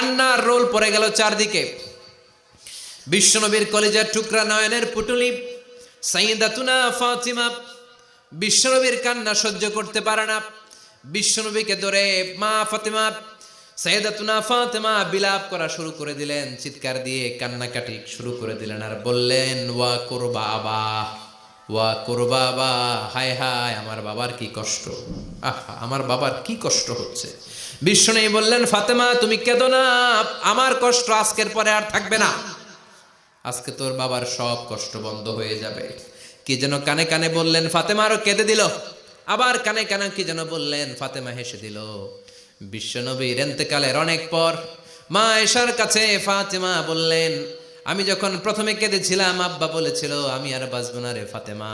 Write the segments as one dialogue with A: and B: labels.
A: কান্নার রোল পড়ে গেল চারদিকে। বিশ্বনবীর কলিজার টুকরা নয়নের পুটুলি সাইয়্যিদাতুনা ফাতিমা বিশ্বনবীর কান্না সহ্য করতে পারে না। বিশ্বনবীকে ধরে মা ফাতিমা সাইয়্যিদাতুনা ফাতিমা বিলাপ করা শুরু করে দিলেন, চিৎকার দিয়ে কান্নাকাটি শুরু করে দিলেন আর বললেন, ওয়া কুরবাবা, ওয়া কুরবাবা, হায় হায় আমার বাবার কি কষ্ট, আহা আমার বাবার কি কষ্ট হচ্ছে। বিশ্বনবী বললেন, ফাতেমা তুমি কেঁদো না, আমার কষ্ট আজকের পরে আর থাকবে না, আজকে তোর বাবার সব কষ্ট বন্ধ হয়ে যাবে। কি যেন কানে কানে বললেন, ফাতেমা আরো কেঁদে দিল। আবার কানে কানে কি যেন বললেন, ফাতেমা হেসে দিল। বিশ্বনবীর ইন্তেকালের অনেক পর মা আয়েশার কাছে ফাতেমা বললেন, আমি যখন প্রথমে কেঁদেছিলাম আব্বা বলেছিল আমি আর বাঁচব না রে ফাতেমা।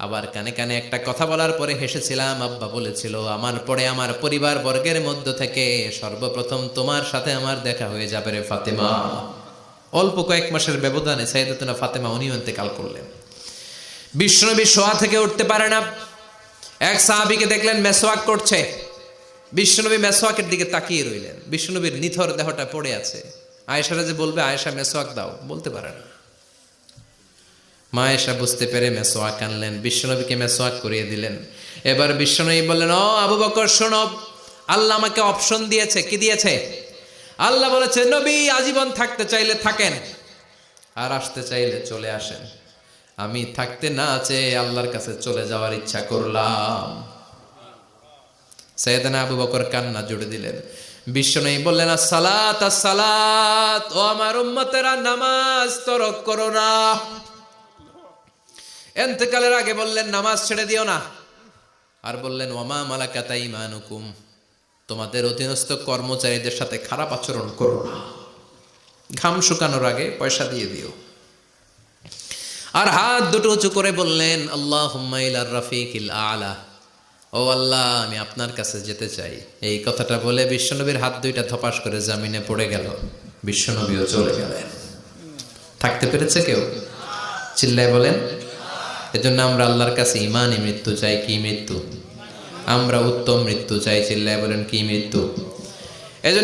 A: আবার কানে কানে একটা কথা বলার পরে হেসেছিলাম, আব্বা বলেছিল আমার পরে আমার পরিবার বর্গের মধ্য থেকে সর্বপ্রথম তোমার সাথে আমার দেখা হয়ে যাবে রে ফাতেমা। অল্প কয়েক মাসের ব্যবধানে সাইয়্যিদাতুনা ফাতেমা উনিও ইন্তেকাল করলেন। বিশ্বনবী শোয়া থেকে উঠতে পারে না। এক সাহাবীকে দেখলেন মেসওয়াক করছে। বিশ্বনবী মেসওয়াকের দিকে তাকিয়ে রইলেন। বিশ্বনবীর নিথর দেহটা পড়ে আছে। আয়েশারা যে বলবে আয়েশা মেসওয়াক দাও, বলতে পারে না। মা আয়েশা বুঝতে পেরে মেসওয়াক আনলেন, বিশ্বনবীকে মেসওয়াক করিয়ে দিলেন। এবার বিশ্বনবী বললেন, ও আবু বকর শোনো, আল্লাহ আমাকে অপশন দিয়েছে। কি দিয়েছে? আল্লাহ বলেছে নবী আজীবন থাকতে চাইলে থাকেন, আর আসতে চাইলে চলে আসেন। আমি থাকতে না চেয়ে আল্লাহর কাছে চলে যাওয়ার ইচ্ছা করলাম। সাইয়েদনা আবু বকর কান্না জুড়ে দিলেন। বিশ্বনবী বললেন, আসসালাত আসসালাত, ও আমার উম্মতেরা নামাজ তরক করো না। ইন্তেকালের আগে বললেন নামাজ ছেড়ে দিও না। আর বললেন, ওয়ামা মালাকাত আইমানুকুম, তোমাদের অধীনস্থ কর্মচারীদের সাথে খারাপ আচরণ করো না। ঘাম শুকানোর আগে পয়সা দিয়ে দিও। আর হাত দুটো উঁচু করে বললেন, আল্লাহুম্মা ইলার রাফিকিল আলা, ও আল্লাহ আমি আপনার কাছে যেতে চাই। এই কথাটা বলে বিশ্বনবীর হাত দুইটা ধপাস করে জামিনে পড়ে গেল। বিশ্বনবীও চলে গেলেন। থাকতে পেরেছে কেউ? চিল্লায় বলেন। এজন্য আমরা আল্লাহর কাছে ঈমানি মৃত্যু চাই। কি মৃত্যু? আমরা উত্তম মৃত্যু চাই। চিল্লায় বলেন কি মৃত্যু? এজন্য